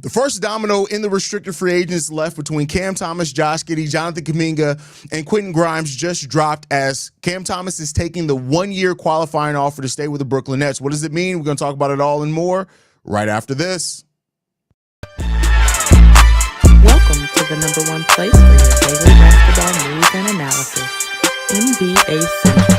The first domino in the restricted free agents left between Cam Thomas, Josh Giddey, Jonathan Kuminga, and Quentin Grimes just dropped as Cam Thomas is taking the one-year qualifying offer to stay with the Brooklyn Nets. What does it mean? We're going to talk about it all and more right after this. Welcome to the number one place for your daily basketball news and analysis, NBA Central.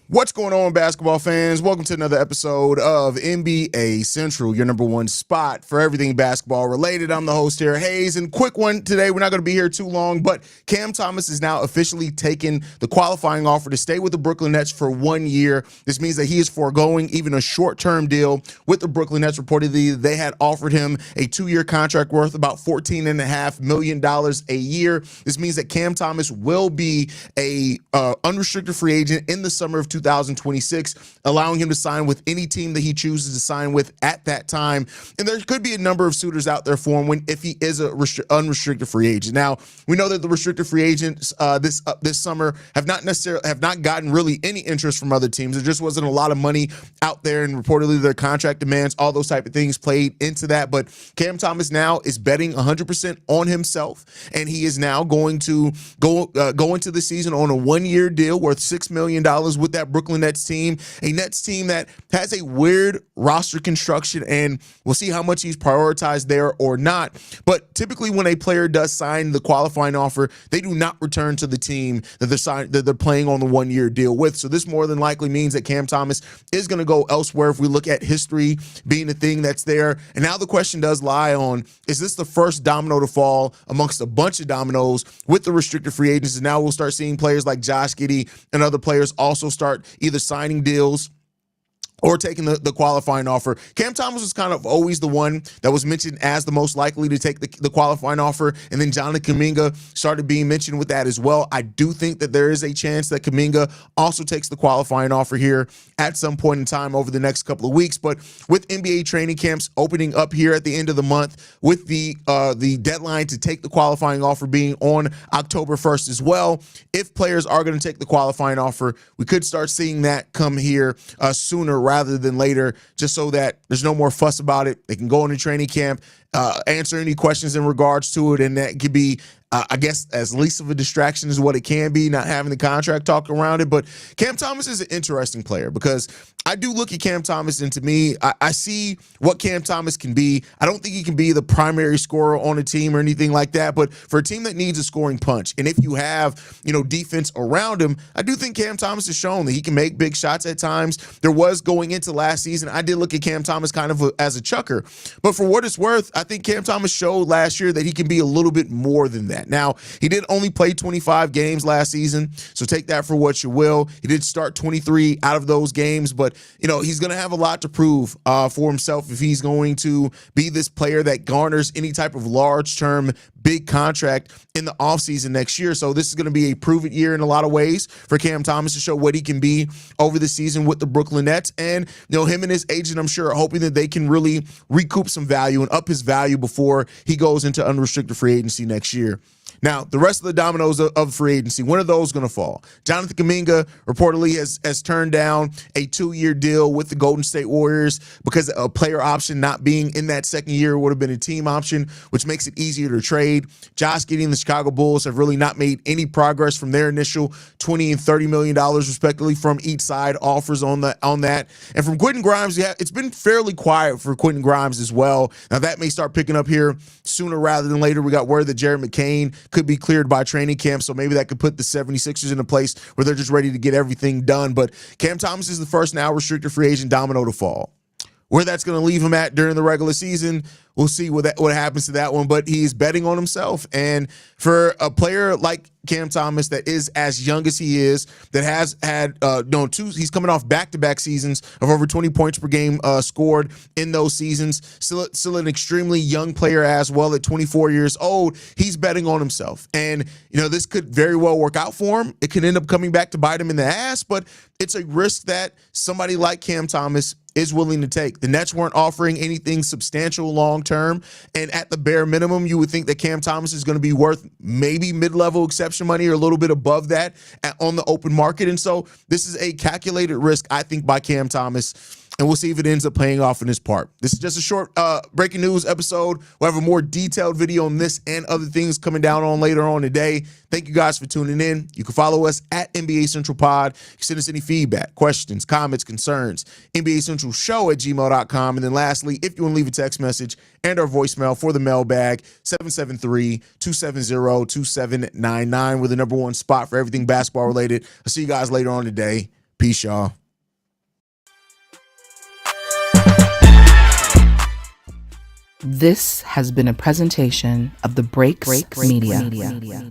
What's going on, basketball fans? Welcome to another episode of NBA Central, your number one spot for everything basketball related. I'm the host here, Haize, and quick one today. We're not going to be here too long, but Cam Thomas is now officially taken the qualifying offer to stay with the Brooklyn Nets for 1 year. This means that he is foregoing even a short-term deal with the Brooklyn Nets. Reportedly, they had offered him a 2-year contract worth about $14.5 million a year. This means that Cam Thomas will be a unrestricted free agent in the summer of 2026, allowing him to sign with any team that he chooses to sign with at that time. And there could be a number of suitors out there for him if he is a unrestricted free agent. Now, we know that the restricted free agents this summer have not gotten really any interest from other teams. There just wasn't a lot of money out there, and reportedly their contract demands, all those type of things played into that. But Cam Thomas now is betting 100% on himself, and he is now going to go into the season on a 1-year deal worth $6 million with that Brooklyn Nets team, a Nets team that has a weird roster construction, and we'll see how much he's prioritized there or not. But typically when a player does sign the qualifying offer, they do not return to the team that they're playing on the 1-year deal with. So this more than likely means that Cam Thomas is going to go elsewhere if we look at history being the thing that's there. And now the question does lie on, is this the first domino to fall amongst a bunch of dominoes with the restricted free agents? And now we'll start seeing players like Josh Giddey and other players also start either signing deals or taking the qualifying offer. Cam Thomas was kind of always the one that was mentioned as the most likely to take the qualifying offer, and then Jonathan Kuminga started being mentioned with that as well. I do think that there is a chance that Kuminga also takes the qualifying offer here at some point in time over the next couple of weeks. But with NBA training camps opening up here at the end of the month, with the deadline to take the qualifying offer being on October 1st as well, if players are going to take the qualifying offer, we could start seeing that come here sooner rather than later, just so that there's no more fuss about it. They can go into training camp, answer any questions in regards to it, and that could be, I guess, as least of a distraction as what it can be, not having the contract talk around it. But Cam Thomas is an interesting player because I do look at Cam Thomas, and to me, I see what Cam Thomas can be. I don't think he can be the primary scorer on a team or anything like that, but for a team that needs a scoring punch, and if you have, defense around him, I do think Cam Thomas has shown that he can make big shots at times. There was, going into last season, I did look at Cam Thomas kind of as a chucker, but for what it's worth, I think Cam Thomas showed last year that he can be a little bit more than that. Now, he did only play 25 games last season, so take that for what you will. He did start 23 out of those games, but he's going to have a lot to prove for himself if he's going to be this player that garners any type of large-term big contract in the offseason next year. So this is going to be a prove-it year in a lot of ways for Cam Thomas to show what he can be over the season with the Brooklyn Nets. And, him and his agent, I'm sure, are hoping that they can really recoup some value and up his value before he goes into unrestricted free agency next year. Now, the rest of the dominoes of free agency, when are those going to fall? Jonathan Kuminga reportedly has turned down a 2-year deal with the Golden State Warriors because a player option not being in that second year would have been a team option, which makes it easier to trade. Josh Giddey and the Chicago Bulls have really not made any progress from their initial $20 and $30 million respectively from each side offers on that. And from Quentin Grimes, it's been fairly quiet for Quentin Grimes as well. Now, that may start picking up here sooner rather than later. We got word that Jared McCain could be cleared by training camp, so maybe that could put the 76ers in a place where they're just ready to get everything done. But Cam Thomas is the first now restricted free agent domino to fall. Where that's going to leave him at during the regular season, we'll see what happens to that one. But he's betting on himself. And for a player like Cam Thomas that is as young as he is, that has had he's coming off back-to-back seasons of over 20 points per game scored in those seasons, still an extremely young player as well at 24 years old, he's betting on himself. And, this could very well work out for him. It could end up coming back to bite him in the ass, but it's a risk that somebody like Cam Thomas is willing to take. The Nets weren't offering anything substantial long-term, and at the bare minimum, you would think that Cam Thomas is going to be worth maybe mid-level exception money or a little bit above that on the open market. And so this is a calculated risk, I think, by Cam Thomas. and we'll see if it ends up paying off in this part. This is just a short breaking news episode. We'll have a more detailed video on this and other things coming down on later on today. Thank you guys for tuning in. You can follow us at NBA Central Pod. You can send us any feedback, questions, comments, concerns, NBA Central Show at gmail.com. And then lastly, if you want to leave a text message and our voicemail for the mailbag, 773-270-2799. We're the number one spot for everything basketball related. I'll see you guys later on today. Peace, y'all. This has been a presentation of the Breaks Media.